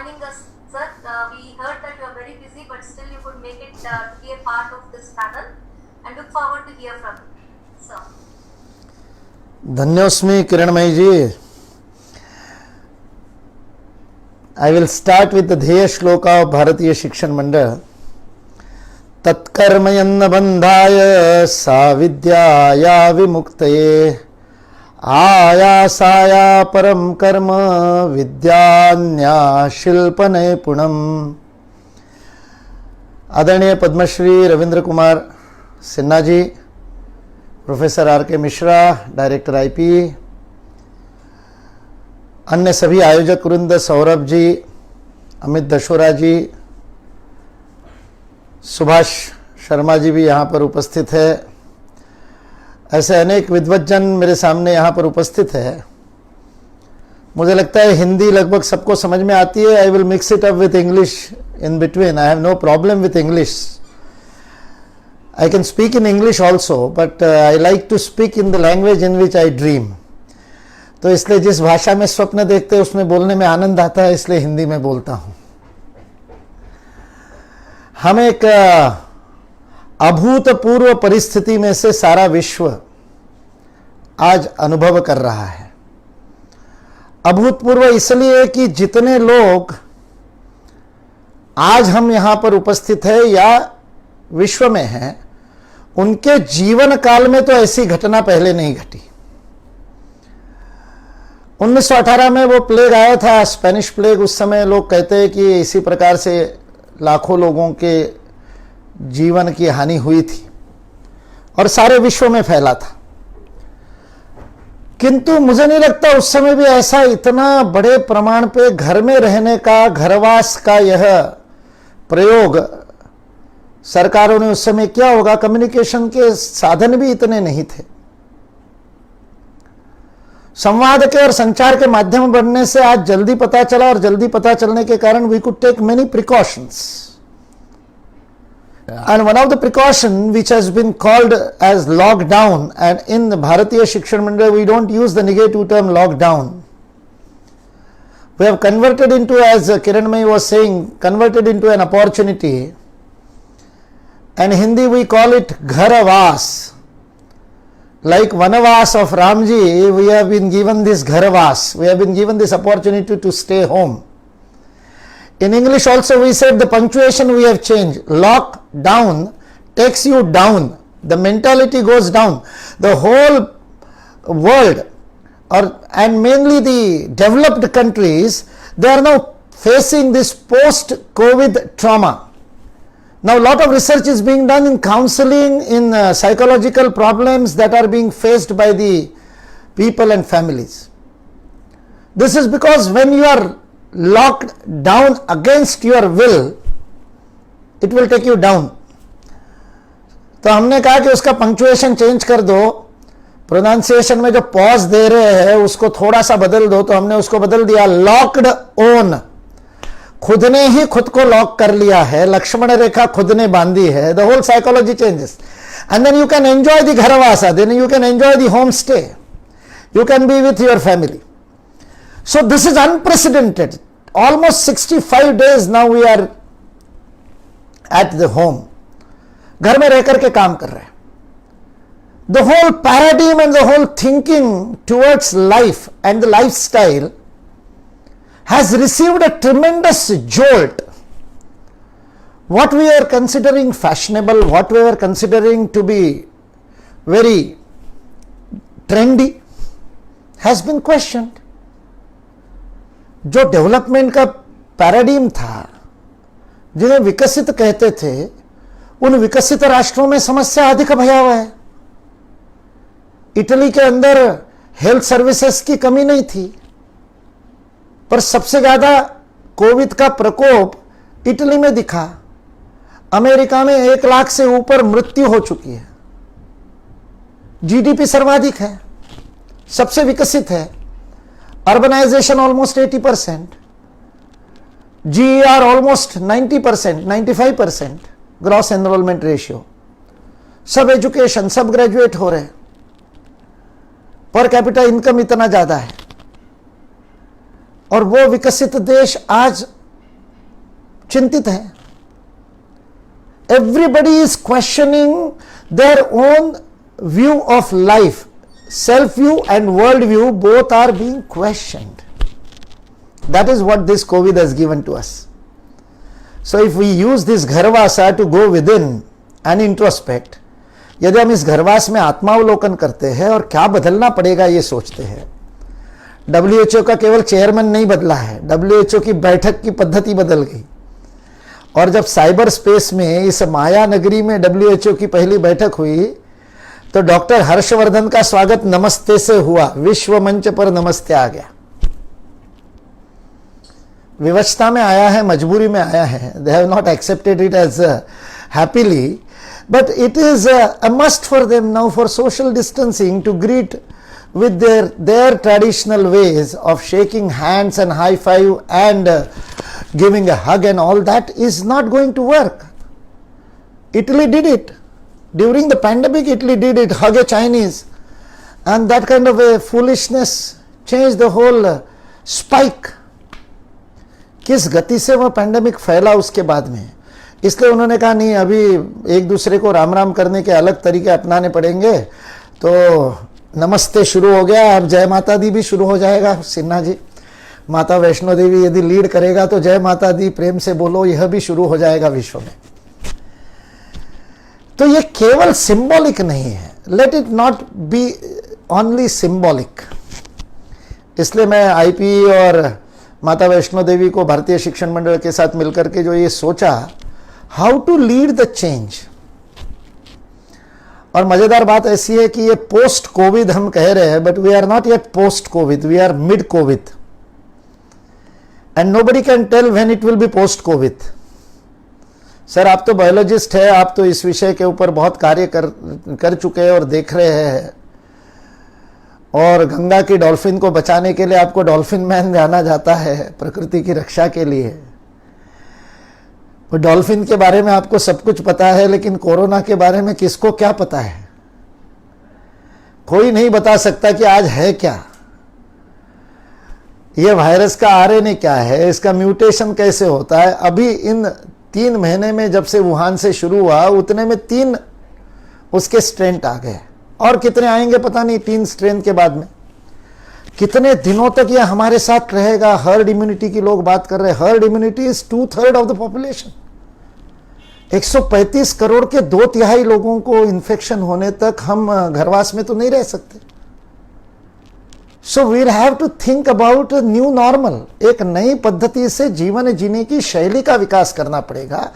joining us, sir. We heard that you are very busy, but still you could make it to be a part of this panel, and look forward to hear from you, sir. धन्योस्मी Kiranmayi ji. I will start with the ध्येय श्लोक of भारतीय शिक्षण मंडल. तत्कर्मयन्न बंधाय सा विद्याया विमुक्तये आयासाया परम कर्म विद्यान्या शिल्प नैपुणम. आदरणीय पद्मश्री रविंद्र कुमार सिन्हा जी, प्रोफेसर आर के मिश्रा, डायरेक्टर आईपी, अन्य सभी आयोजक वृंद, सौरभ जी, अमित दशोरा जी, सुभाष शर्मा जी भी यहाँ पर उपस्थित है, ऐसे अनेक विद्वज्जन मेरे सामने यहाँ पर उपस्थित है. मुझे लगता है हिंदी लगभग सबको समझ में आती है. I will mix it up with English in between. I have no problem with English. I can speak in English also, but I like to speak in the language in which I dream. तो इसलिए जिस भाषा में स्वप्न देखते हैं उसमें बोलने में आनंद आता है, इसलिए हिंदी में बोलता हूँ. हम एक अभूतपूर्व परिस्थिति में से सारा विश्व आज अनुभव कर रहा है. अभूतपूर्व इसलिए कि जितने लोग आज हम यहां पर उपस्थित हैं या विश्व में हैं, उनके जीवन काल में तो ऐसी घटना पहले नहीं घटी. 1918 में वो प्लेग आया था, स्पेनिश प्लेग. उस समय लोग कहते हैं कि इसी प्रकार से लाखों लोगों के जीवन की हानि हुई थी और सारे विश्व में फैला था. किंतु मुझे नहीं लगता उस समय भी ऐसा इतना बड़े प्रमाण पे घर में रहने का, घरवास का यह प्रयोग सरकारों ने उस समय किया होगा. कम्युनिकेशन के साधन भी इतने नहीं थे. संवाद के और संचार के माध्यम बनने से आज जल्दी पता चला, और जल्दी पता चलने के कारण we could take many precautions. And one of the precaution which has been called as lockdown, and in the Bharatiya Shikshan Mandal we don't use the negative term lockdown. We have converted into, as Kiranmay was saying, converted into an opportunity. And in Hindi we call it Gharavas. Like Vanavas of Ramji, we have been given this Gharavas. We have been given this opportunity to stay home. In English also we said the punctuation we have changed. Lock down takes you down. The mentality goes down. The whole world, and mainly the developed countries, they are now facing this post-COVID trauma. Now a lot of research is being done in counseling, in psychological problems that are being faced by the people and families. This is because when you are locked down against your will, it will take you down. तो हमने कहा कि उसका punctuation change कर दो, pronunciation में जो pause दे रहे हैं उसको थोड़ा सा बदल दो. तो हमने उसको बदल दिया लॉक्ड ऑन. खुद ने ही खुद को लॉक कर लिया है, लक्ष्मण रेखा खुद ने बांधी है. The whole psychology changes, and then you can enjoy the घरवासा, then you can enjoy the home stay, you can be with your family. So this is unprecedented. Almost 65 days now we are at the home. घर में रह करके काम कर रहे हैं. The whole paradigm and the whole thinking towards life and the life style has received a tremendous jolt. What we are considering fashionable, what we are considering to be very trendy, has been questioned. जो development का paradigm था, जिन्हें विकसित कहते थे, उन विकसित राष्ट्रों में समस्या अधिक भयावह है. इटली के अंदर हेल्थ सर्विसेज की कमी नहीं थी, पर सबसे ज्यादा कोविड का प्रकोप इटली में दिखा. अमेरिका में 1 लाख से ऊपर मृत्यु हो चुकी है. जीडीपी सर्वाधिक है, सबसे विकसित है. Urbanisation almost 80%, GER almost 90%, 95% gross enrolment ratio. सब एजुकेशन, सब ग्रेजुएट हो रहे हैं. पर कैपिटा इनकम इतना ज्यादा है. और वो विकसित देश आज चिंतित हैं. Everybody is questioning their own view of life. Self view and world view both are being questioned. That is what this COVID has given to us. So if we use this Gharvasa to go within and introspect, यदि हम इस घरवास में आत्मावलोकन करते हैं और क्या बदलना पड़ेगा ये सोचते हैं. WHO का केवल चेयरमैन नहीं बदला है, WHO की बैठक की पद्धति बदल गई. और जब साइबर स्पेस में इस माया नगरी में WHO की पहली बैठक हुई तो डॉक्टर हर्षवर्धन का स्वागत नमस्ते से हुआ, विश्व मंच पर नमस्ते आ गया. विवशता में आया है, मजबूरी में आया है. They have not accepted it as happily, but it is a must for them now for social distancing to greet with their traditional ways of shaking hands and high five and giving a hug, and all that is not going to work. Italy did it during the pandemic. Italy did it, hug a Chinese, and that kind of a foolishness changed the whole spike. किस गति से वह pandemic फैला उसके बाद में. इसलिए उन्होंने कहा नहीं, अभी एक दूसरे को राम राम करने के अलग तरीके अपनाने पड़ेंगे. तो नमस्ते शुरू हो गया, अब जय माता दी भी शुरू हो जाएगा. सिन्हा जी, माता वैष्णो देवी यदि लीड करेगा तो जय माता दी प्रेम से बोलो, यह भी शुरू हो जाएगा विश्व में. तो ये केवल सिंबॉलिक नहीं है. Let it not be only symbolic. इसलिए मैं आईपी और माता वैष्णो देवी को भारतीय शिक्षण मंडल के साथ मिलकर के जो ये सोचा, how to lead the change. और मजेदार बात ऐसी है कि ये पोस्ट कोविड हम कह रहे हैं, but we are not yet post covid, we are mid covid, and nobody can tell when it will be post covid. Sir आप तो बायोलॉजिस्ट है, आप तो इस विषय के ऊपर बहुत कार्य कर चुके हैं और देख रहे हैं, और गंगा की डॉल्फिन को बचाने के लिए आपको डॉल्फिन मैन जाना जाता है प्रकृति की रक्षा के लिए. तो डॉल्फिन के बारे में आपको सब कुछ पता है, लेकिन कोरोना के बारे में किसको क्या पता है? कोई नहीं बता सकता कि आज है क्या, यह वायरस का आरएनए क्या है, इसका म्यूटेशन कैसे होता है. अभी इन 3 महीने में जब से वुहान से शुरू हुआ, उतने में 3 उसके स्ट्रेन आ गए, और कितने आएंगे पता नहीं 3 स्ट्रेन के बाद में. कितने दिनों तक यह हमारे साथ रहेगा. हर्ड इम्यूनिटी की लोग बात कर रहे हैं. Herd immunity is 2/3 of the population. 135 crore के 2/3 लोगों को इन्फेक्शन होने तक हम घरवास में तो नहीं रह सकते. So we'll have to think about new normal. एक नई पद्धति से जीवन जीने की शैली का विकास करना पड़ेगा,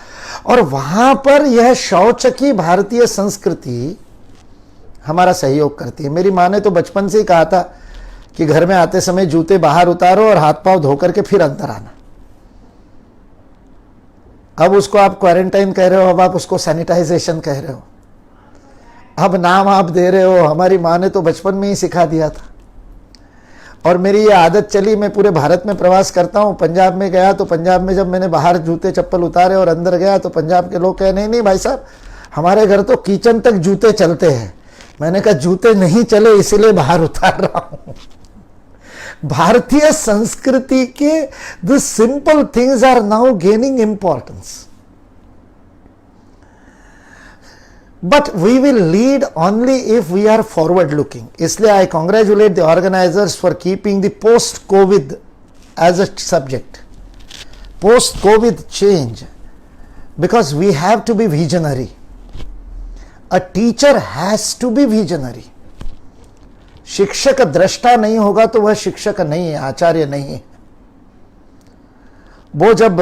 और वहां पर यह शौच की भारतीय संस्कृति हमारा सहयोग करती है. मेरी माँ ने तो बचपन से ही कहा था कि घर में आते समय जूते बाहर उतारो और हाथ पांव धोकर के फिर अंदर आना. अब उसको आप क्वारंटाइन कह रहे हो, अब आप उसको सैनिटाइजेशन कह रहे हो, अब नाम आप दे रहे हो. हमारी माँ ने तो बचपन में ही सिखा दिया था, और मेरी ये आदत चली. मैं पूरे भारत में प्रवास करता हूँ. पंजाब में गया तो पंजाब में जब मैंने बाहर जूते चप्पल उतारे और अंदर गया तो पंजाब के लोग कहे नहीं नहीं भाई साहब, हमारे घर तो किचन तक जूते चलते हैं. मैंने कहा जूते नहीं चले इसीलिए बाहर उतार रहा हूं. भारतीय संस्कृति के the simple things are now gaining importance, but we will lead only if we are forward looking. इसलिए I congratulate the organisers for keeping the post COVID as a subject, post COVID change, because we have to be visionary. A teacher has to be visionary. शिक्षक दृष्टा नहीं होगा तो वह शिक्षक नहीं है, आचार्य नहीं है. वो जब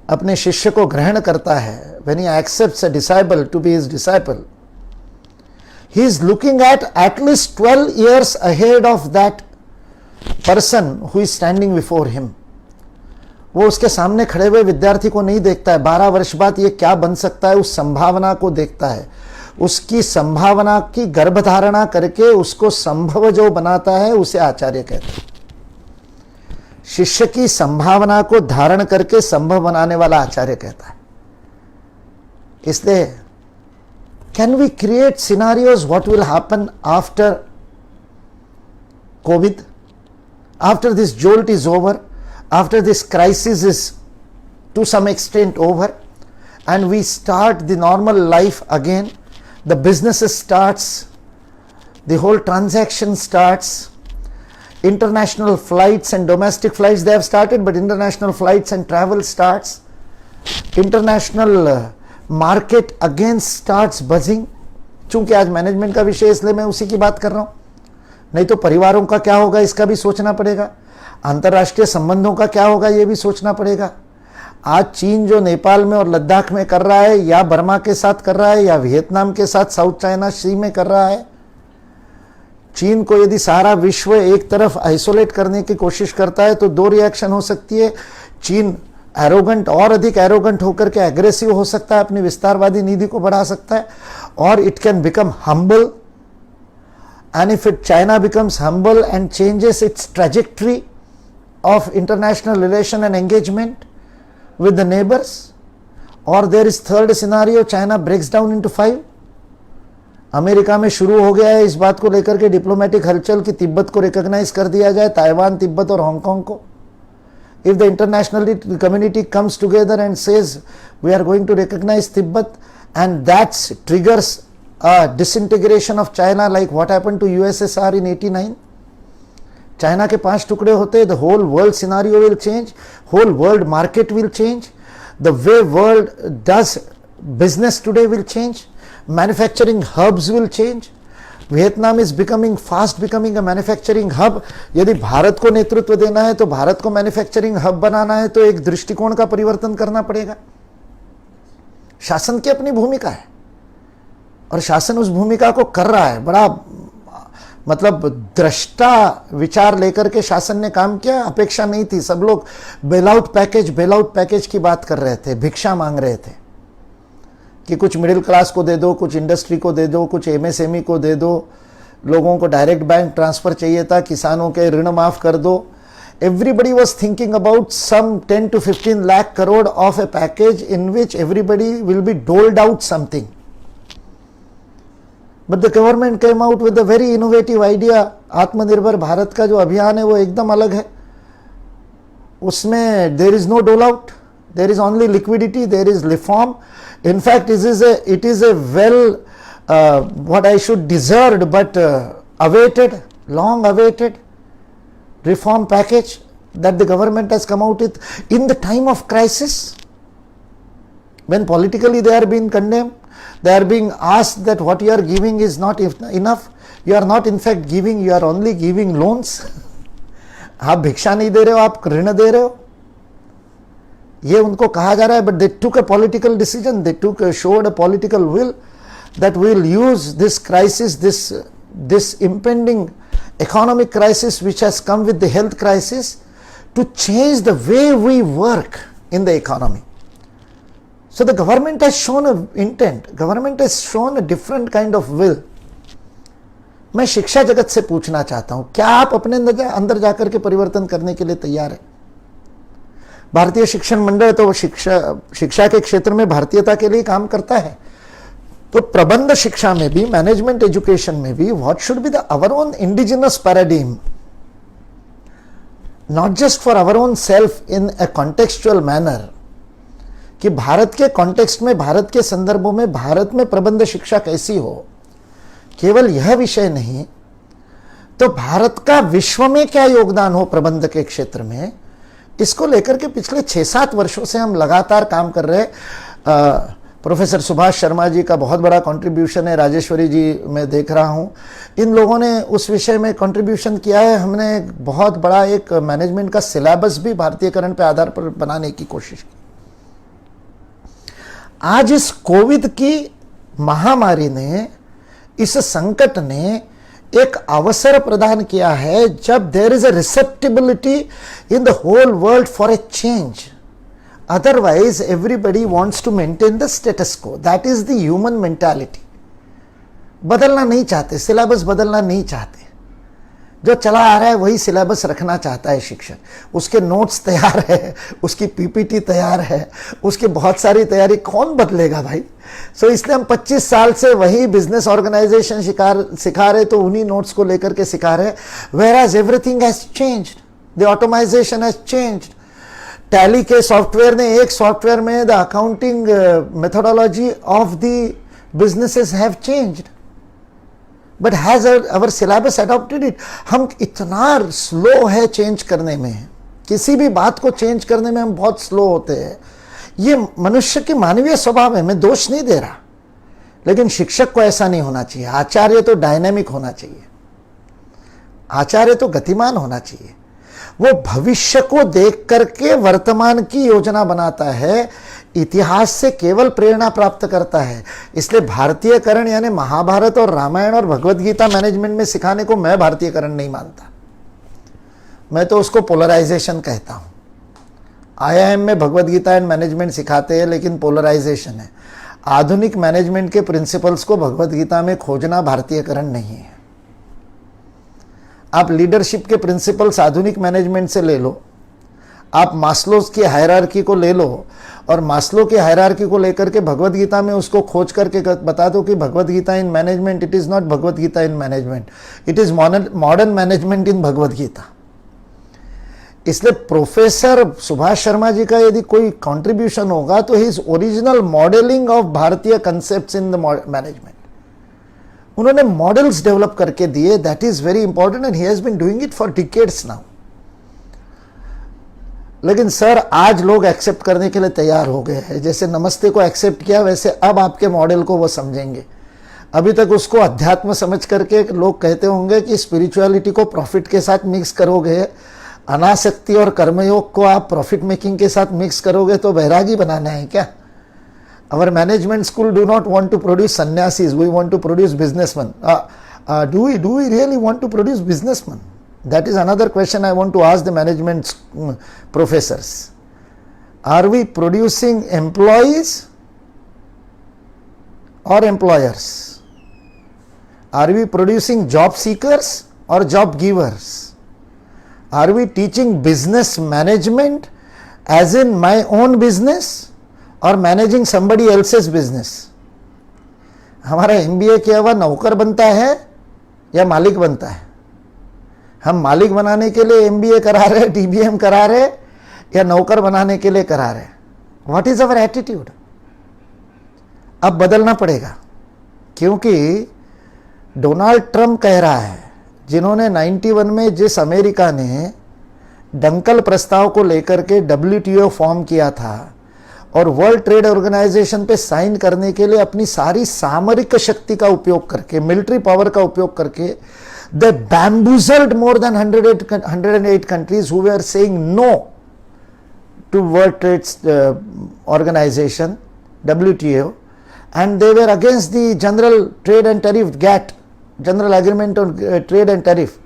अपने शिष्य को ग्रहण करता है, when he accepts a disciple to be his disciple, he is looking at least 12 years ahead of that person who is standing before him. वो उसके सामने खड़े हुए विद्यार्थी को नहीं देखता है 12 वर्ष बाद ये क्या बन सकता है, उस संभावना को देखता है. उसकी संभावना की गर्भधारणा करके उसको संभव जो बनाता है उसे आचार्य कहते हैं. शिष्य की संभावना को धारण करके संभव बनाने वाला आचार्य कहता है. इसलिए can we create scenarios what will happen after COVID, after this jolt is over, after this crisis is to some extent over, and we start the normal life again. The businesses starts, the whole transaction starts. International flights and domestic flights, they have started, but international flights and travel starts. International market again starts buzzing. चूंकि आज management का विषय इसलिए मैं उसी की बात कर रहा हूं, नहीं तो परिवारों का क्या होगा इसका भी सोचना पड़ेगा, अंतर्राष्ट्रीय संबंधों का क्या होगा ये भी सोचना पड़ेगा। आज चीन जो नेपाल में और लद्दाख में कर रहा है, या बर्मा के साथ कर रहा है, या वियतनाम के साथ साउथ चाइना सी में कर रहा है, चीन को यदि सारा विश्व एक तरफ आइसोलेट करने की कोशिश करता है तो दो रिएक्शन हो सकती है। चीन एरोगेंट और अधिक एरोगेंट होकर के एग्रेसिव हो सकता है, अपनी विस्तारवादी नीति को बढ़ा सकता है, और it can become humble. And if it China becomes humble and changes it's trajectory of international relation and engagement with the neighbors, or there is third scenario, China breaks down into 5. America में शुरू हो गया है इस बात को लेकर के डिप्लोमेटिक हलचल कि तिब्बत को रिकॉग्नाइज कर दिया जाए, ताइवान, तिब्बत और हांगकांग को। If the international community comes together and says we are going to recognize Tibet, and that triggers a disintegration of China like what happened to USSR in 89, China के 5 टुकड़े होते, the whole world scenario will change, whole world market will change, the way world does business today will change, manufacturing hubs will change. Vietnam is becoming fast becoming a manufacturing hub. यदि भारत को नेतृत्व देना है तो भारत को manufacturing hub बनाना है तो एक दृष्टिकोण का परिवर्तन करना पड़ेगा। शासन की अपनी भूमिका है और शासन उस भूमिका को कर रहा है। बड़ा मतलब दृष्टा विचार लेकर के शासन ने काम किया, अपेक्षा नहीं थी। सब लोग बेल आउट पैकेज की बात कर रहे थे, भिक्षा मांग रहे थे कि कुछ मिडिल क्लास को दे दो, कुछ इंडस्ट्री को दे दो, कुछ एमएसएमई को दे दो, लोगों को डायरेक्ट बैंक ट्रांसफर चाहिए था, किसानों के ऋण माफ कर दो। Everybody was thinking about some 10 to 15 lakh crore of a package in which everybody will be doled out something. But the government came out with a very innovative idea. आत्मनिर्भर भारत का जो अभियान है वो एकदम अलग है। उसमें there is no dole out, there is only liquidity, there is reform. In fact, it is a well what I should deserved but awaited, long awaited reform package that the government has come out with in the time of crisis, when politically they are being condemned. They are being asked that what you are giving is not enough. You are not in fact giving, you are only giving loans. आप भिक्षा नहीं दे रहे हो, आप ऋण दे रहे हो, ये उनको कहा जा रहा है। But they took a political decision, they showed a political will that we will use this crisis, this impending economic crisis which has come with the health crisis, to change the way we work in the economy. So the government has shown an intent, government has shown a different kind of will. मैं शिक्षा जगत से पूछना चाहता हूं, क्या आप अपने अंदर जाकर के परिवर्तन करने के लिए तैयार हैं? भारतीय शिक्षण मंडल तो शिक्षा के क्षेत्र में भारतीयता के लिए काम करता है, तो प्रबंध शिक्षा में भी, मैनेजमेंट एजुकेशन में भी, what should be the our own indigenous paradigm, not just for our own self in a contextual manner, कि भारत के कॉन्टेक्स्ट में, भारत के संदर्भों में, भारत में प्रबंध शिक्षा कैसी हो। केवल यह विषय नहीं, तो भारत का विश्व में क्या योगदान हो प्रबंध के क्षेत्र में, इसको लेकर के पिछले 6-7 वर्षों से हम लगातार काम कर रहे हैं। प्रोफेसर सुभाष शर्मा जी का बहुत बड़ा कंट्रीब्यूशन है, राजेश्वरी जी मैं देख रहा हूं, इन लोगों ने उस विषय में कंट्रीब्यूशन किया है। हमने बहुत बड़ा एक मैनेजमेंट का सिलेबस भी भारतीयकरण पे आधार पर बनाने की कोशिश की। आज इस कोविड की महामारी ने, इस संकट ने एक अवसर प्रदान किया है, जब there is a receptibility in the whole world for a change. Otherwise, everybody wants to maintain the status quo. That is the human mentality. बदलना नहीं चाहते, सिलेबस बदलना नहीं चाहते, जो चला आ रहा है वही सिलेबस रखना चाहता है शिक्षक। उसके नोट्स तैयार है, उसकी पीपीटी तैयार है, उसकी बहुत सारी तैयारी, कौन बदलेगा भाई? सो इसलिए हम 25 साल से वही बिजनेस ऑर्गेनाइजेशन सिखा रहे, तो उन्हीं नोट्स को लेकर के सिखा रहे। Whereas everything has changed, the automation has changed. Tally के सॉफ्टवेयर ने एक सॉफ्टवेयर में the accounting methodology of the businesses have changed, but has our syllabus adopted it? हम इतना स्लो है चेंज करने में, किसी भी बात को चेंज करने में हम बहुत स्लो होते हैं। ये मनुष्य की मानवीय स्वभाव है, मैं दोष नहीं दे रहा, लेकिन शिक्षक को ऐसा नहीं होना चाहिए। आचार्य तो डायनेमिक होना चाहिए, आचार्य तो गतिमान होना चाहिए। वो भविष्य को देख करके वर्तमान की योजना बनाता है, इतिहास से केवल प्रेरणा प्राप्त करता है। इसलिए भारतीयकरण यानी महाभारत और रामायण और भगवत गीता मैनेजमेंट में सिखाने को मैं भारतीयकरण नहीं मानता, मैं तो उसको पोलराइजेशन कहता हूं। आईआईएम में भगवत गीता एंड मैनेजमेंट सिखाते हैं, लेकिन पोलराइजेशन है। आधुनिक मैनेजमेंट के प्रिंसिपल्स को भगवत गीता में खोजना भारतीयकरण नहीं है। आप लीडरशिप के प्रिंसिपल्स आधुनिक मैनेजमेंट से ले लो, आप मास्लो की हायरार्की को ले लो और मास्लो की हायरार्की को लेकर के भगवत गीता में उसको खोज करके बता दो कि Bhagavad Gita in management, it is not Bhagavad Gita in management, it is modern management in Bhagavad Gita. इसलिए प्रोफेसर सुभाष शर्मा जी का यदि कोई कंट्रीब्यूशन होगा तो हिज ओरिजिनल मॉडलिंग ऑफ भारतीय कंसेप्ट्स इन द मैनेजमेंट, उन्होंने मॉडल्स डेवलप करके दिए, that is very important and he has been doing it for decades now. लेकिन सर आज लोग एक्सेप्ट करने के लिए तैयार हो गए हैं, जैसे नमस्ते को एक्सेप्ट किया वैसे अब आपके मॉडल को वो समझेंगे। अभी तक उसको अध्यात्म समझ करके लोग कहते होंगे कि स्पिरिचुअलिटी को प्रॉफिट के साथ मिक्स करोगे, अनासक्ति और कर्मयोग को आप प्रॉफिट मेकिंग के साथ मिक्स करोगे तो वैरागी बनाना है क्या? Our management school do not want to produce sannyasis, we want to produce businessmen. Do we really want to produce businessmen? That is another question I want to ask the management professors. Are we producing employees or employers? Are we producing job seekers or job givers? Are we teaching business management as in my own business और managing somebody else's business? हमारा MBA किया हुआ नौकर बनता है या मालिक बनता है? हम मालिक बनाने के लिए एमबीए करा रहे, टीबीएम करा रहे, या नौकर बनाने के लिए करा रहे? What is our attitude? अब बदलना पड़ेगा, क्योंकि डोनाल्ड ट्रंप कह रहा है, जिन्होंने 91 में जिस अमेरिका ने डंकल प्रस्ताव को लेकर के WTO फॉर्म किया था और वर्ल्ड ट्रेड ऑर्गेनाइजेशन पे साइन करने के लिए अपनी सारी सामरिक शक्ति का उपयोग करके, मिलिट्री पावर का उपयोग करके, they bamboozled more than 108 countries who were saying no to world trade organisation WTO, and they were against the general trade and tariff GATT, general agreement on trade and tariff.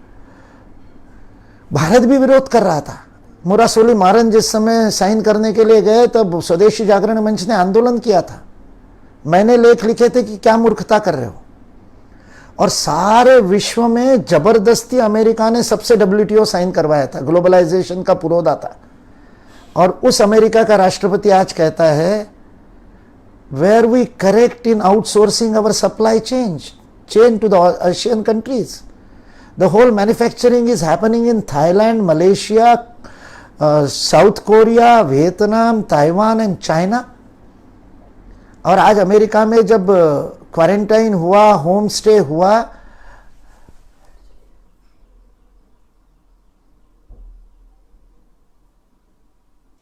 भारत भी विरोध कर रहा था। मुरासोली मारन जिस समय साइन करने के लिए गए तब स्वदेशी जागरण मंच ने आंदोलन किया था। मैंने लेख लिखे थे कि क्या मूर्खता कर रहे हो, और सारे विश्व में जबरदस्ती अमेरिका ने सबसे WTO साइन करवाया था, ग्लोबलाइजेशन का पुरोधा था। और उस अमेरिका का राष्ट्रपति आज कहता है, where we correct in outsourcing our supply chain to the Asian countries, the whole manufacturing is happening in Thailand, Malaysia, South Korea, Vietnam, Taiwan and China. और आज अमेरिका में जब क्वारंटाइन हुआ, होम स्टे हुआ,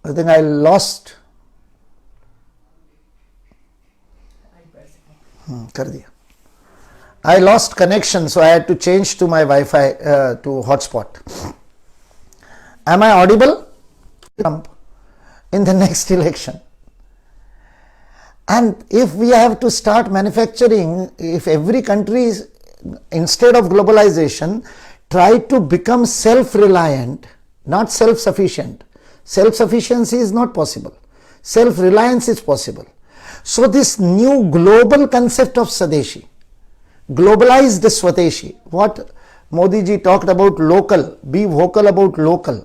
आई थिंक आई लॉस्ट, कर दिया, I lost connection, so I had to change to my Wi-Fi to hotspot. Am I audible? Trump in the next election. And if we have to start manufacturing, if every country is, instead of globalization, try to become self-reliant, not self-sufficient. Self-sufficiency is not possible. Self-reliance is possible. So this new global concept of Swadeshi, globalized Swadeshi, what Modi ji talked about local, be vocal about local,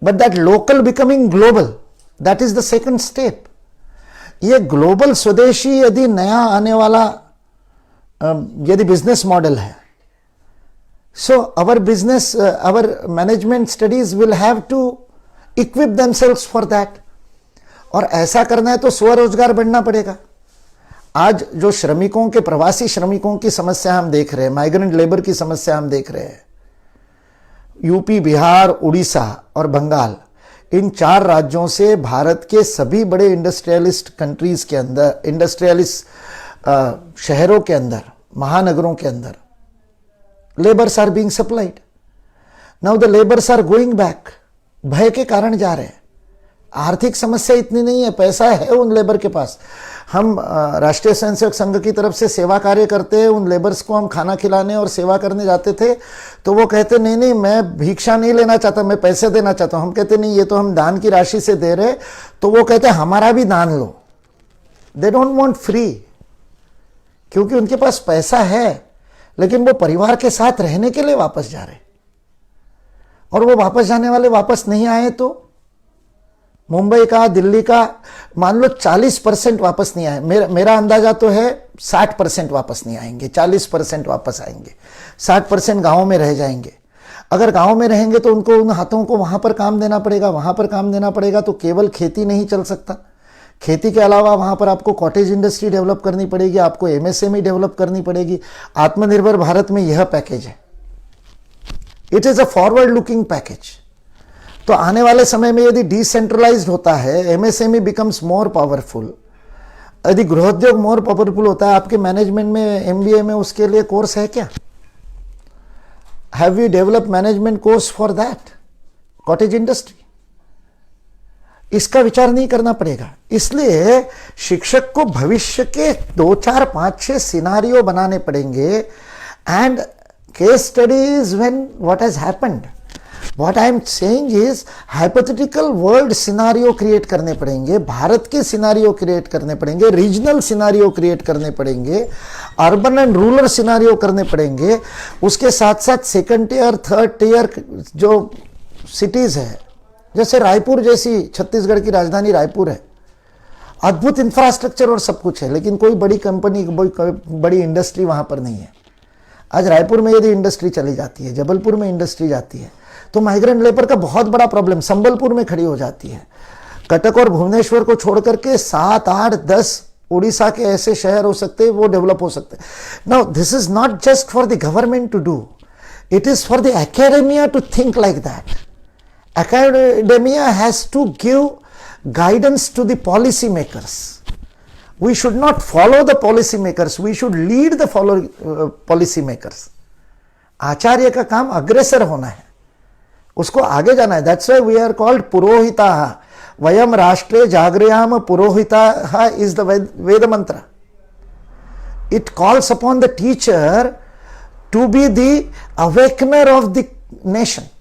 but that local becoming global, that is the second step. ये global स्वदेशी यदि नया आने वाला यदि business model है, so our business, our management studies will have to equip themselves for that. और ऐसा करना है तो स्वरोजगार बढ़ना पड़ेगा। आज जो श्रमिकों के, प्रवासी श्रमिकों की समस्या हम देख रहे हैं, माइग्रेंट लेबर की समस्या हम देख रहे हैं, यूपी, बिहार, उड़ीसा और बंगाल, इन 4 राज्यों से भारत के सभी बड़े इंडस्ट्रियलिस्ट कंट्रीज के अंदर, इंडस्ट्रियलिस्ट शहरों के अंदर, महानगरों के अंदर labours are being supplied. Now the labours are going back. भय के कारण जा रहे हैं। आर्थिक समस्या इतनी नहीं है, पैसा है उन लेबर के पास। हम राष्ट्रीय स्वयंसेवक संघ की तरफ से सेवा कार्य करते हैं, उन लेबर्स को हम खाना खिलाने और सेवा करने जाते थे, तो वो कहते नहीं नहीं मैं भिक्षा नहीं लेना चाहता, मैं पैसे देना चाहता हूं। हम कहते नहीं, ये तो हम दान की राशि से दे रहे। तो वो कहते हमारा भी दान लो। दे डोंट वांट फ्री, क्योंकि उनके पास पैसा है, लेकिन वो परिवार के साथ रहने के लिए वापस जा रहे। और वो वापस जाने वाले वापस नहीं आए तो मुंबई का, दिल्ली का मान लो 40% वापस नहीं आए। मेरा अंदाजा तो है 60% वापस नहीं आएंगे, 40% वापस आएंगे, 60% गांव में रह जाएंगे। अगर गांव में रहेंगे तो उनको उन हाथों को वहां पर काम देना पड़ेगा, वहां पर काम देना पड़ेगा। तो केवल खेती नहीं चल सकता। खेती के अलावा वहां पर आपको कॉटेज इंडस्ट्री डेवलप करनी पड़ेगी, आपको एमएसएमई डेवलप करनी पड़ेगी। आत्मनिर्भर भारत में यह पैकेज है। It is a forward looking package. तो आने वाले समय में यदि डिसेंट्रलाइज्ड होता है, एमएसएमई बिकम्स मोर पावरफुल, यदि गृहोद्योग मोर पावरफुल होता है, आपके मैनेजमेंट में, एमबीए में उसके लिए कोर्स है क्या? Have we develop management course for that? Cottage industry, इसका विचार नहीं करना पड़ेगा। इसलिए शिक्षक को भविष्य के 2, 4, 5, 6 सिनारियो बनाने पड़ेंगे। And case studies when what has happened, what I am saying is hypothetical world scenario create करने पड़ेंगे, भारत के सिनारियो क्रिएट करने पड़ेंगे, रीजनल सिनारियो क्रिएट करने पड़ेंगे, अर्बन एंड रूरल सिनारियो करने पड़ेंगे। उसके साथ साथ सेकंड टियर, थर्ड टियर जो सिटीज है, जैसे रायपुर जैसी, छत्तीसगढ़ की राजधानी रायपुर है, अद्भुत इंफ्रास्ट्रक्चर और सब कुछ है, लेकिन कोई बड़ी कंपनी, बड़ी इंडस्ट्री वहां पर नहीं है। आज रायपुर में यदि इंडस्ट्री चली जाती है, जबलपुर में इंडस्ट्री जाती है, तो माइग्रेंट लेबर का बहुत बड़ा प्रॉब्लम संबलपुर में खड़ी हो जाती है। कटक और भुवनेश्वर को छोड़ करके 7, 8, 10 उड़ीसा के ऐसे शहर हो सकते हैं, वो डेवलप हो सकते हैं। Now this is not just for the government to do, it is for the academia to think like that. Academia has to give guidance to the policy makers. We should not follow the policy makers, we should lead the policy makers. आचार्य का काम अग्रसर होना है, उसको आगे जाना है. That's why we are called पुरोहिताः. वयम राष्ट्रे जागृयाम पुरोहिताः is the Veda mantra. It calls upon the teacher to be the awakener of the nation.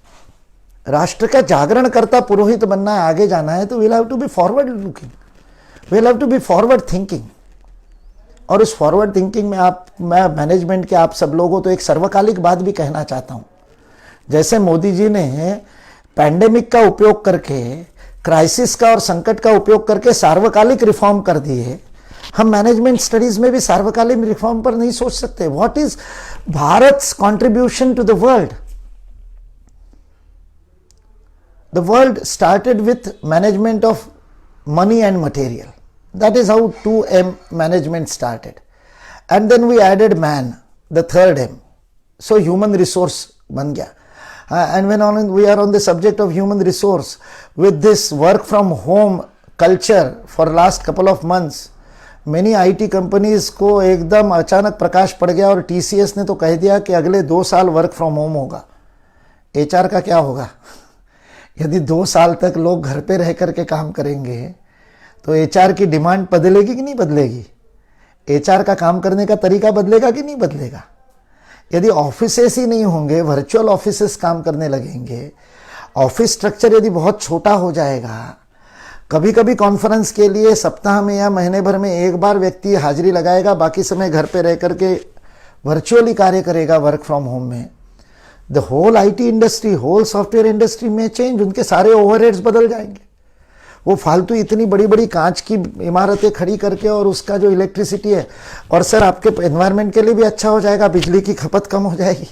राष्ट्र का जागरण करता पुरोहित बनना है, आगे जाना है, तो we'll have to be forward looking, we'll have to be forward thinking. और उस फॉरवर्ड थिंकिंग में मैं मैनेजमेंट के आप सब लोगों तो एक सर्वकालिक बात भी कहना चाहता हूं. जैसे मोदी जी ने पैंडेमिक का उपयोग करके, क्राइसिस का और संकट का उपयोग करके सार्वकालिक रिफॉर्म कर दिए, हम मैनेजमेंट स्टडीज में भी सार्वकालिक रिफॉर्म पर नहीं सोच सकते. What is Bharat's contribution to the world? The world started with management of money and material. That is how 2M management started. And then we added man, the third M. So human resource ban gaya. And when we are on the subject of human resource, with this work from home culture for last couple of months, many IT companies को एकदम अचानक प्रकाश पड़ गया और TCS ने तो कह दिया कि अगले 2 साल वर्क फ्रॉम होम होगा. HR का क्या होगा? यदि 2 साल तक लोग घर पे रह करके काम करेंगे तो एचआर की डिमांड बदलेगी कि नहीं बदलेगी? एचआर का काम करने का तरीका बदलेगा कि नहीं बदलेगा? यदि ऑफिसेस ही नहीं होंगे, वर्चुअल ऑफिसेस काम करने लगेंगे, ऑफिस स्ट्रक्चर यदि बहुत छोटा हो जाएगा, कभी कभी कॉन्फ्रेंस के लिए सप्ताह में या महीने भर में एक बार व्यक्ति हाजिरी लगाएगा, बाकी समय घर पे रह करके वर्चुअली कार्य करेगा वर्क फ्रॉम होम में. The whole IT industry, whole software industry में चेंज, उनके सारे ओवरहेड्स बदल जाएंगे. वो फालतू इतनी बड़ी बड़ी कांच की इमारतें खड़ी करके और उसका जो इलेक्ट्रिसिटी है, और सर आपके एनवायरनमेंट के लिए भी अच्छा हो जाएगा, बिजली की खपत कम हो जाएगी,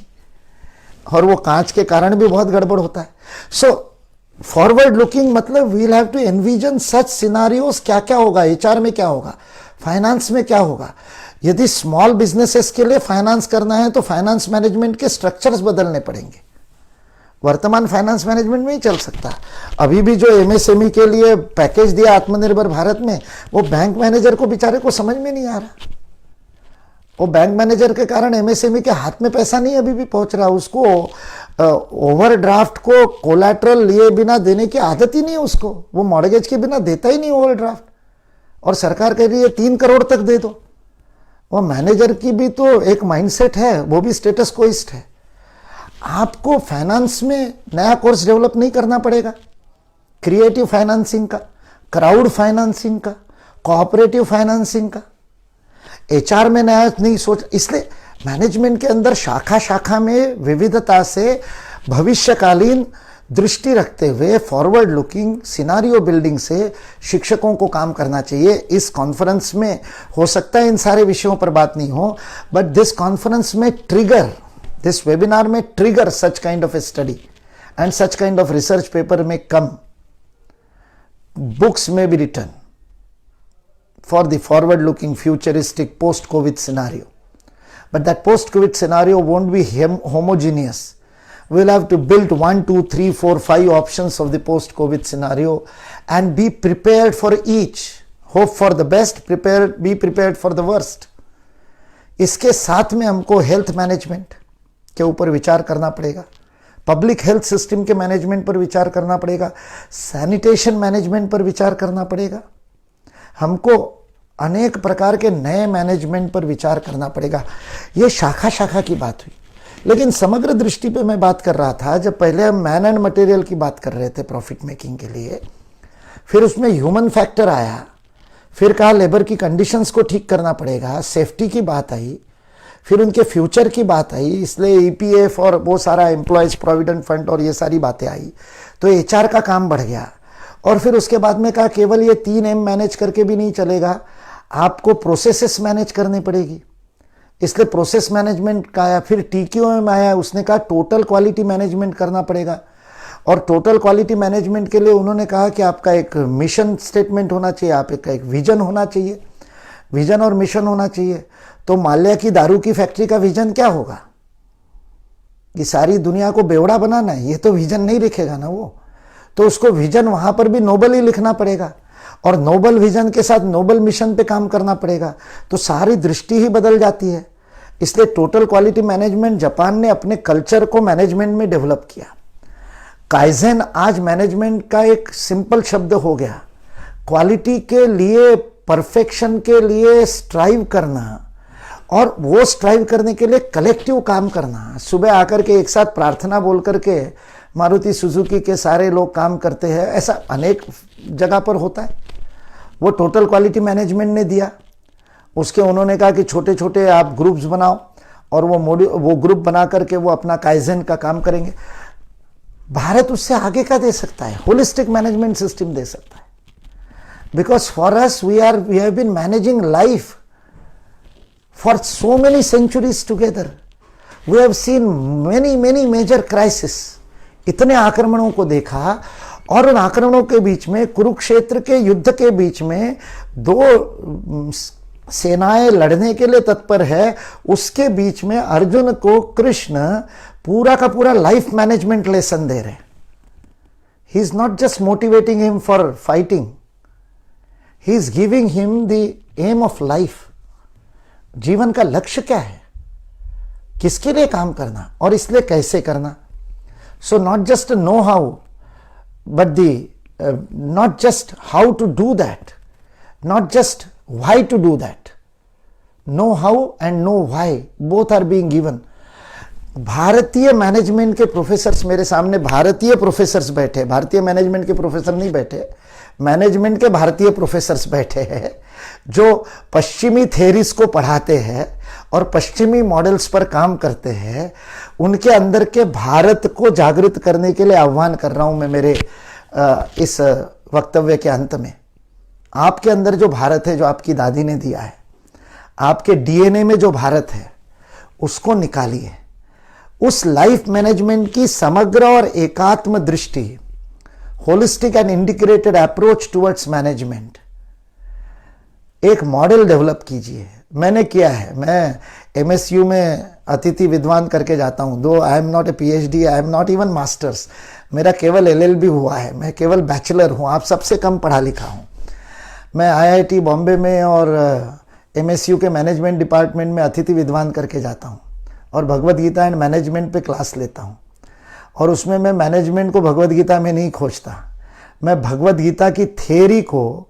और वो कांच के कारण भी बहुत गड़बड़ होता है. सो फॉरवर्ड लुकिंग मतलब we will have to envision such scenarios, क्या क्या होगा, एचआर में क्या होगा, फाइनेंस में क्या होगा। यदि स्मॉल बिजनेसेस के लिए फाइनेंस करना है तो फाइनेंस मैनेजमेंट के स्ट्रक्चर्स बदलने पड़ेंगे। वर्तमान फाइनेंस मैनेजमेंट में ही चल सकता। अभी भी जो एमएसएमई के लिए पैकेज दिया आत्मनिर्भर भारत में, वो बैंक मैनेजर को बेचारे को समझ में नहीं आ रहा। वो बैंक मैनेजर के कारण एमएसएमई के हाथ में पैसा नहीं अभी भी पहुंच रहा। उसको ओवरड्राफ्ट को कोलैटरल लिए बिना देने की आदत ही नहीं है उसको। वो मॉर्गेज के बिना देता ही नहीं ओवरड्राफ्ट, और सरकार कह रही है 3 करोड़ तक दे दो। वो मैनेजर की भी तो एक माइंडसेट है, वो भी स्टेटस कोइस्ट है। आपको फाइनेंस में नया कोर्स डेवलप नहीं करना पड़ेगा, क्रिएटिव फाइनेंसिंग का, क्राउड फाइनेंसिंग का, कोऑपरेटिव फाइनेंसिंग का। एचआर में नया नहीं सोच, इसलिए मैनेजमेंट के अंदर शाखा शाखा में विविधता से भविष्यकालीन दृष्टि रखते हुए फॉरवर्ड लुकिंग सिनारियो बिल्डिंग से शिक्षकों को काम करना चाहिए। इस कॉन्फ्रेंस में हो सकता है इन सारे विषयों पर बात नहीं हो, बट दिस कॉन्फ्रेंस में ट्रिगर, दिस वेबिनार में trigger such kind of a study and such kind of research paper में कम, बुक्स में be written for the forward looking futuristic post COVID scenario, but that post COVID scenario won't be homogeneous. We'll have to build 1 2 3 4 5 options of the post COVID scenario and be prepared for each. Hope for the best, be prepared for the worst. इसके साथ में हमको health management के ऊपर विचार करना पड़ेगा, public health system के मैनेजमेंट पर विचार करना पड़ेगा, सैनिटेशन मैनेजमेंट पर विचार करना पड़ेगा, हमको अनेक प्रकार के नए मैनेजमेंट पर विचार करना पड़ेगा। ये शाखा शाखा की बात हुई, लेकिन समग्र दृष्टि पे मैं बात कर रहा था। जब पहले हम मैन एंड मटेरियल की बात कर रहे थे प्रॉफिट मेकिंग के लिए, फिर उसमें ह्यूमन फैक्टर आया, फिर कहा लेबर की कंडीशंस को ठीक करना पड़ेगा, सेफ्टी की बात आई, फिर उनके फ्यूचर की बात आई, इसलिए ईपीएफ और वो सारा एम्प्लॉयज प्रोविडेंट फंड और ये सारी बातें आई, तो एचआर का काम बढ़ गया। और फिर उसके बाद में कहा केवल ये 3 M मैनेज करके भी नहीं चलेगा, आपको प्रोसेसेस मैनेज करनी पड़ेगी, इसलिए प्रोसेस मैनेजमेंट का आया। फिर TQM आया, उसने कहा टोटल क्वालिटी मैनेजमेंट करना पड़ेगा, और टोटल क्वालिटी मैनेजमेंट के लिए उन्होंने कहा कि आपका एक मिशन स्टेटमेंट होना चाहिए, आपका एक विजन होना चाहिए, विजन और मिशन होना चाहिए। तो माल्या की दारू की फैक्ट्री का विजन क्या होगा? कि सारी दुनिया को बेवड़ा बनाना है, ये तो विजन नहीं लिखेगा ना वो, तो उसको विजन वहां पर भी नोबल ही लिखना पड़ेगा, और नोबल विजन के साथ नोबल मिशन पे काम करना पड़ेगा, तो सारी दृष्टि ही बदल जाती है। इसलिए टोटल क्वालिटी मैनेजमेंट जापान ने अपने कल्चर को मैनेजमेंट में डेवलप किया। काइजेन आज मैनेजमेंट का एक सिंपल शब्द हो गया। क्वालिटी के लिए, परफेक्शन के लिए स्ट्राइव करना, और वो स्ट्राइव करने के लिए कलेक्टिव काम करना। सुबह आकर के एक साथ प्रार्थना बोल करके मारुति सुजुकी के सारे लोग काम करते हैं, ऐसा अनेक जगह पर होता है। वो टोटल क्वालिटी मैनेजमेंट ने दिया। उसके उन्होंने कहा कि छोटे छोटे आप ग्रुप्स बनाओ, और वो ग्रुप बना करके वो अपना काइजेन का काम करेंगे। भारत उससे आगे का दे सकता है, होलिस्टिक मैनेजमेंट सिस्टम दे सकता है, because for us we have been managing life for so many centuries together. We have seen many major crises. इतने आक्रमणों को देखा, और उन आक्रमणों के बीच में, कुरुक्षेत्र के युद्ध के बीच में 2 सेनाएं लड़ने के लिए तत्पर है, उसके बीच में अर्जुन को कृष्ण पूरा का पूरा लाइफ मैनेजमेंट लेसन दे रहे। He is not just motivating him for fighting, he is giving him the aim of life. जीवन का लक्ष्य क्या है, किसके लिए काम करना, और इसलिए कैसे करना। So not just know how, but not just how to do that, not just why to do that, know how and know why, both are being given. भारतीय मैनेजमेंट के प्रोफेसर्स मेरे सामने, भारतीय प्रोफेसर्स बैठे, भारतीय मैनेजमेंट के professor नहीं बैठे, मैनेजमेंट के भारतीय प्रोफेसर्स बैठे हैं, जो पश्चिमी थेरीज को पढ़ाते हैं और पश्चिमी मॉडल्स पर काम करते हैं। उनके अंदर के भारत को जागृत करने के लिए आह्वान कर रहा हूं मैं मेरे इस वक्तव्य के अंत में। आपके अंदर जो भारत है, जो आपकी दादी ने दिया है, आपके डीएनए में जो भारत है, उसको उस लाइफ मैनेजमेंट की समग्र और एकात्म दृष्टि, holistic and integrated approach towards management, एक मॉडल डेवलप कीजिए। मैंने किया है, मैं एमएसयू में अतिथि विद्वान करके जाता हूँ, दो I am not a PhD, I am not even masters, मेरा केवल एलएलबी हुआ है, मैं केवल बैचलर हूँ, आप सबसे कम पढ़ा लिखा हूँ। मैं आईआईटी बॉम्बे में और एमएसयू के मैनेजमेंट डिपार्टमेंट में अतिथि विद्वान करके जाता हूँ और भगवद गीता एंड मैनेजमेंट पे क्लास लेता हूँ। और उसमें मैं मैनेजमेंट को भगवद गीता में नहीं खोजता, मैं भगवद गीता की थ्योरी को,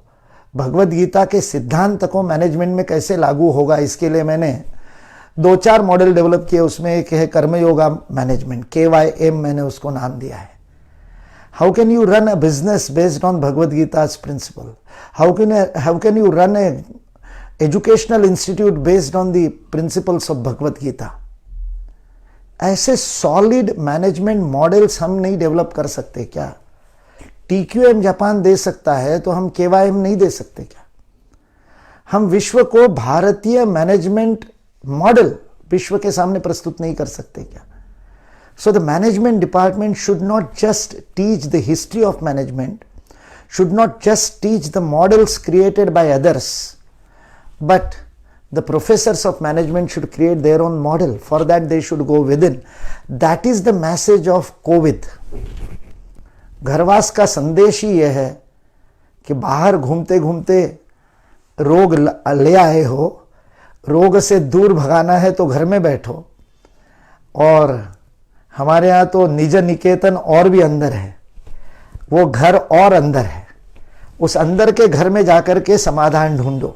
भगवद गीता के सिद्धांत को मैनेजमेंट में कैसे लागू होगा, इसके लिए मैंने 2-4 मॉडल डेवलप किए। उसमें एक है कर्मयोगा मैनेजमेंट, KYM मैंने उसको नाम दिया है। How can you run a business based on Bhagavad गीता's principle? How can you run a educational institute based on the principles of Bhagavad Gita? ऐसे सॉलिड मैनेजमेंट मॉडल्स हम नहीं डेवलप कर सकते क्या? TQM जापान दे सकता है तो हम KYM नहीं दे सकते क्या? हम विश्व को भारतीय मैनेजमेंट मॉडल विश्व के सामने प्रस्तुत नहीं कर सकते क्या? So the management department should not just teach the history of management, should not just teach the models created by others, but the professors of management should create their own model. For that they should go within. That is the message of COVID. घरवास का संदेश ही यह है कि बाहर घूमते घूमते रोग ले आए हो, रोग से दूर भगाना है तो घर में बैठो। और हमारे यहाँ तो निज निकेतन और भी अंदर है, वो घर और अंदर है, उस अंदर के घर में जाकर के समाधान ढूंढो।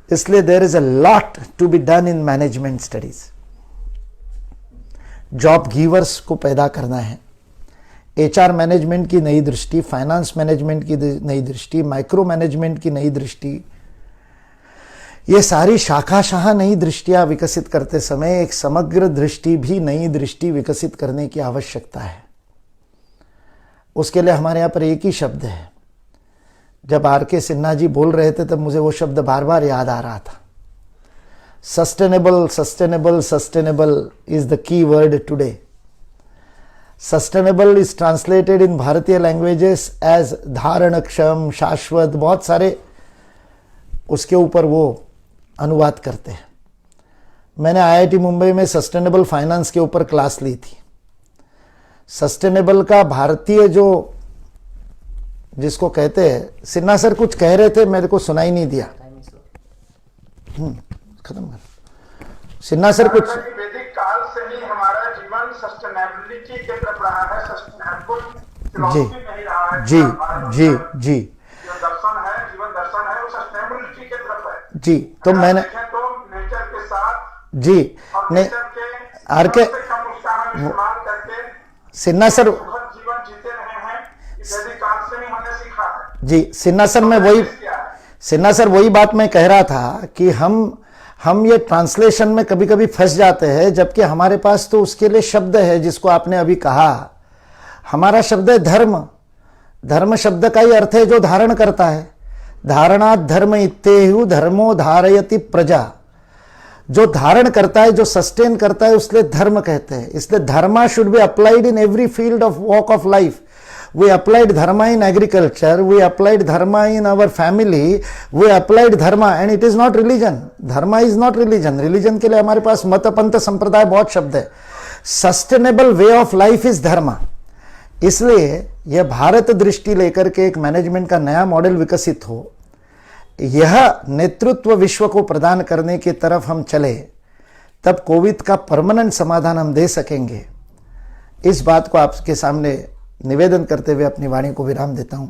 इसलिए there is a lot to be done in management studies. Job givers को पैदा करना है, HR मैनेजमेंट की नई दृष्टि, फाइनेंस मैनेजमेंट की नई दृष्टि, माइक्रो मैनेजमेंट की नई दृष्टि, ये सारी शाखाशाह नई दृष्टियां विकसित करते समय एक समग्र दृष्टि भी, नई दृष्टि विकसित करने की आवश्यकता है। उसके लिए हमारे यहाँ पर एक ही शब्द है। जब RK सिन्हा जी बोल रहे थे तब मुझे वो शब्द बार बार याद आ रहा था। Sustainable, sustainable, sustainable is the key word today. Sustainable is translated in भारतीय लैंग्वेजेस एज धारणक्षम, शाश्वत, बहुत सारे उसके ऊपर वो अनुवाद करते हैं। मैंने IIT मुंबई में सस्टेनेबल फाइनेंस के ऊपर क्लास ली थी। सस्टेनेबल का भारतीय जो जिसको कहते हैं, सिन्हा सर कुछ कह रहे थे, मेरे को सुनाई नहीं दिया। खत्म कर सिन्हा सर कुछ। वैदिक काल से ही हमारा जीवन सस्टेनेबिलिटी की तरफ रहा है, सस्टेनेबल फिलॉसफी में ही रहा है। जी जी जी जो दर्शन है, जीवन दर्शन है, वो सस्टेनेबिलिटी की तरफ है। जी तो मैंने तो नेचर के साथ जी नहीं RK इस्तेमाल करके सिन्हा सर जीवन जीते रहे हैं। वैदिक काल से ही हमने सीखा है। जी सिन्हा सर वही बात मैं कह रहा था कि हम ये ट्रांसलेशन में कभी कभी फंस जाते हैं, जबकि हमारे पास तो उसके लिए शब्द है जिसको आपने अभी कहा। हमारा शब्द है धर्म। धर्म शब्द का ही अर्थ है जो धारण करता है। धारणात् धर्म इत्येहु धर्मो धारयति प्रजा। जो धारण करता है, जो सस्टेन करता है, उसलिए धर्म कहते हैं। इसलिए dharma should be applied in every field of walk of life. We applied dharma in agriculture, we applied dharma in our family, we applied dharma and it is not religion. Dharma is not religion. Religion के लिए हमारे पास मत पंथ संप्रदाय बहुत शब्द है। Sustainable way of life is dharma. इसलिए यह भारत दृष्टि लेकर के एक मैनेजमेंट का नया मॉडल विकसित हो, यह नेतृत्व विश्व को प्रदान करने की तरफ हम चले, तब कोविड का परमानेंट समाधान हम दे सकेंगे। इस बात को आपके सामने निवेदन करते हुए अपनी वाणी को विराम देता हूं।